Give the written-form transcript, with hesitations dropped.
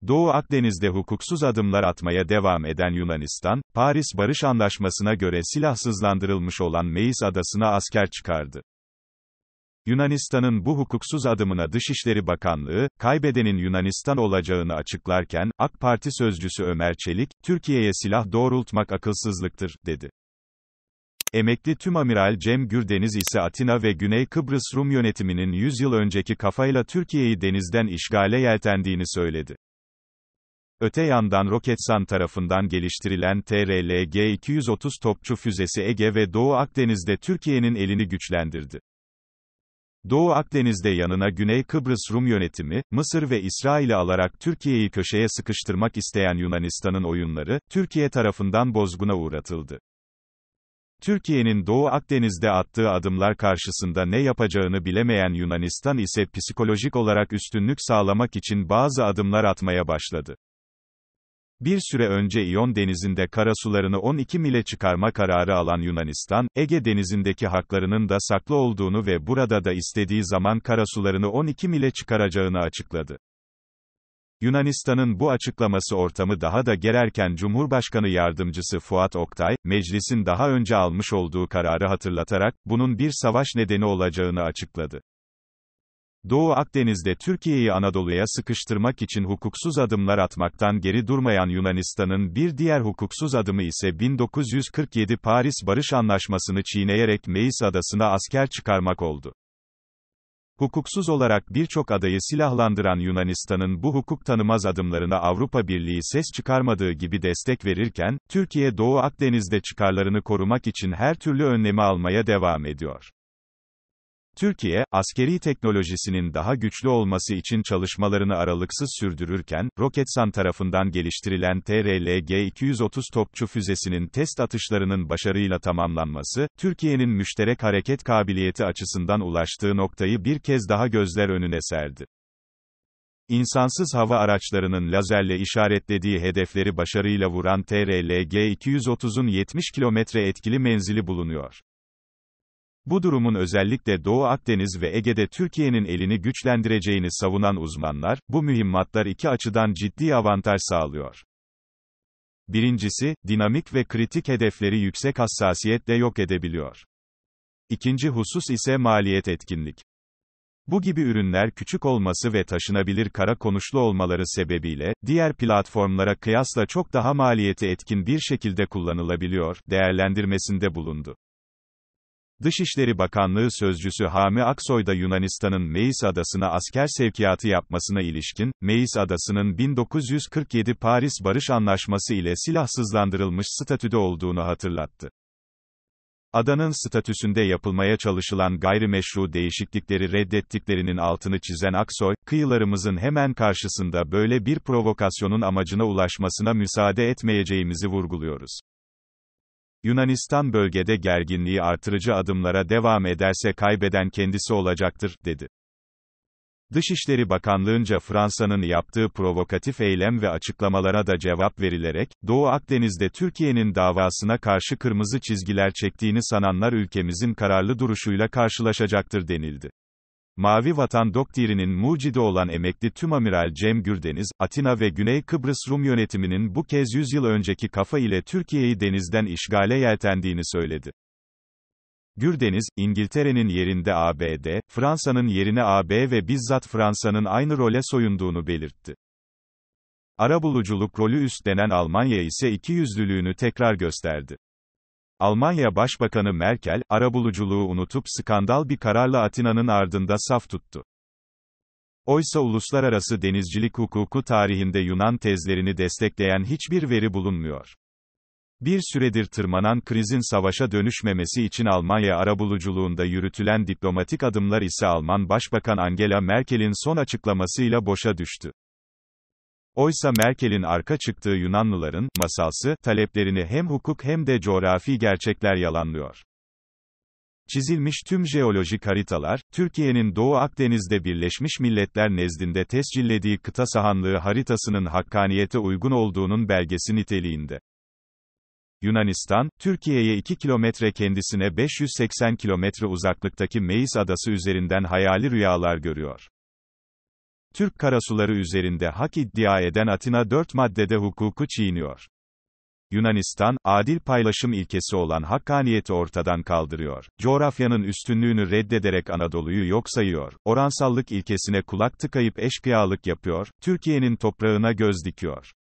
Doğu Akdeniz'de hukuksuz adımlar atmaya devam eden Yunanistan, Paris Barış Anlaşması'na göre silahsızlandırılmış olan Meis Adası'na asker çıkardı. Yunanistan'ın bu hukuksuz adımına Dışişleri Bakanlığı, kaybedenin Yunanistan olacağını açıklarken, AK Parti sözcüsü Ömer Çelik, Türkiye'ye silah doğrultmak akılsızlıktır, dedi. Emekli Tümamiral Cem Gürdeniz ise Atina ve Güney Kıbrıs Rum yönetiminin 100 yıl önceki kafayla Türkiye'yi denizden işgale yeltendiğini söyledi. Öte yandan Roketsan tarafından geliştirilen TRL-G-230 topçu füzesi Ege ve Doğu Akdeniz'de Türkiye'nin elini güçlendirdi. Doğu Akdeniz'de yanına Güney Kıbrıs Rum yönetimi, Mısır ve İsrail'i alarak Türkiye'yi köşeye sıkıştırmak isteyen Yunanistan'ın oyunları, Türkiye tarafından bozguna uğratıldı. Türkiye'nin Doğu Akdeniz'de attığı adımlar karşısında ne yapacağını bilemeyen Yunanistan ise psikolojik olarak üstünlük sağlamak için bazı adımlar atmaya başladı. Bir süre önce İyon Denizi'nde karasularını 12 mile çıkarma kararı alan Yunanistan, Ege Denizi'ndeki haklarının da saklı olduğunu ve burada da istediği zaman karasularını 12 mile çıkaracağını açıkladı. Yunanistan'ın bu açıklaması ortamı daha da gererken Cumhurbaşkanı Yardımcısı Fuat Oktay, meclisin daha önce almış olduğu kararı hatırlatarak, bunun bir savaş nedeni olacağını açıkladı. Doğu Akdeniz'de Türkiye'yi Anadolu'ya sıkıştırmak için hukuksuz adımlar atmaktan geri durmayan Yunanistan'ın bir diğer hukuksuz adımı ise 1947 Paris Barış Anlaşması'nı çiğneyerek Meis Adası'na asker çıkarmak oldu. Hukuksuz olarak birçok adayı silahlandıran Yunanistan'ın bu hukuk tanımaz adımlarına Avrupa Birliği ses çıkarmadığı gibi destek verirken, Türkiye Doğu Akdeniz'de çıkarlarını korumak için her türlü önlemi almaya devam ediyor. Türkiye, askeri teknolojisinin daha güçlü olması için çalışmalarını aralıksız sürdürürken, Roketsan tarafından geliştirilen TRL-G-230 topçu füzesinin test atışlarının başarıyla tamamlanması, Türkiye'nin müşterek hareket kabiliyeti açısından ulaştığı noktayı bir kez daha gözler önüne serdi. İnsansız hava araçlarının lazerle işaretlediği hedefleri başarıyla vuran TRL-G-230'un 70 kilometre etkili menzili bulunuyor. Bu durumun özellikle Doğu Akdeniz ve Ege'de Türkiye'nin elini güçlendireceğini savunan uzmanlar, bu mühimmatlar iki açıdan ciddi avantaj sağlıyor. Birincisi, dinamik ve kritik hedefleri yüksek hassasiyetle yok edebiliyor. İkinci husus ise maliyet etkinlik. Bu gibi ürünler küçük olması ve taşınabilir kara konuşlu olmaları sebebiyle, diğer platformlara kıyasla çok daha maliyeti etkin bir şekilde kullanılabiliyor, değerlendirmesinde bulundu. Dışişleri Bakanlığı Sözcüsü Hami Aksoy da Yunanistan'ın Meis Adası'na asker sevkiyatı yapmasına ilişkin, Meis Adası'nın 1947 Paris Barış Anlaşması ile silahsızlandırılmış statüde olduğunu hatırlattı. Adanın statüsünde yapılmaya çalışılan gayrimeşru değişiklikleri reddettiklerinin altını çizen Aksoy, kıyılarımızın hemen karşısında böyle bir provokasyonun amacına ulaşmasına müsaade etmeyeceğimizi vurguluyoruz. Yunanistan bölgede gerginliği artırıcı adımlara devam ederse kaybeden kendisi olacaktır, dedi. Dışişleri Bakanlığı'nca Fransa'nın yaptığı provokatif eylem ve açıklamalara da cevap verilerek, Doğu Akdeniz'de Türkiye'nin davasına karşı kırmızı çizgiler çektiğini sananlar ülkemizin kararlı duruşuyla karşılaşacaktır denildi. Mavi Vatan doktrininin mucidi olan emekli Tümamiral Cem Gürdeniz, Atina ve Güney Kıbrıs Rum yönetiminin bu kez 100 yıl önceki kafa ile Türkiye'yi denizden işgale yeltendiğini söyledi. Gürdeniz, İngiltere'nin yerinde ABD, Fransa'nın yerine AB ve bizzat Fransa'nın aynı role soyunduğunu belirtti. Arabuluculuk rolü üstlenen Almanya ise ikiyüzlülüğünü tekrar gösterdi. Almanya Başbakanı Merkel, arabuluculuğu unutup skandal bir kararla Atina'nın ardında saf tuttu. Oysa uluslararası denizcilik hukuku tarihinde Yunan tezlerini destekleyen hiçbir veri bulunmuyor. Bir süredir tırmanan krizin savaşa dönüşmemesi için Almanya arabuluculuğunda yürütülen diplomatik adımlar ise Alman Başbakan Angela Merkel'in son açıklamasıyla boşa düştü. Oysa Merkel'in arka çıktığı Yunanlıların, masalsı, taleplerini hem hukuk hem de coğrafi gerçekler yalanlıyor. Çizilmiş tüm jeolojik haritalar, Türkiye'nin Doğu Akdeniz'de Birleşmiş Milletler nezdinde tescillediği kıta sahanlığı haritasının hakkaniyete uygun olduğunun belgesi niteliğinde. Yunanistan, Türkiye'ye 2 kilometre kendisine 580 kilometre uzaklıktaki Meis Adası üzerinden hayali rüyalar görüyor. Türk karasuları üzerinde hak iddia eden Atina 4 maddede hukuku çiğniyor. Yunanistan, adil paylaşım ilkesi olan hakkaniyeti ortadan kaldırıyor. Coğrafyanın üstünlüğünü reddederek Anadolu'yu yok sayıyor. Oransallık ilkesine kulak tıkayıp eşkıyalık yapıyor. Türkiye'nin toprağına göz dikiyor.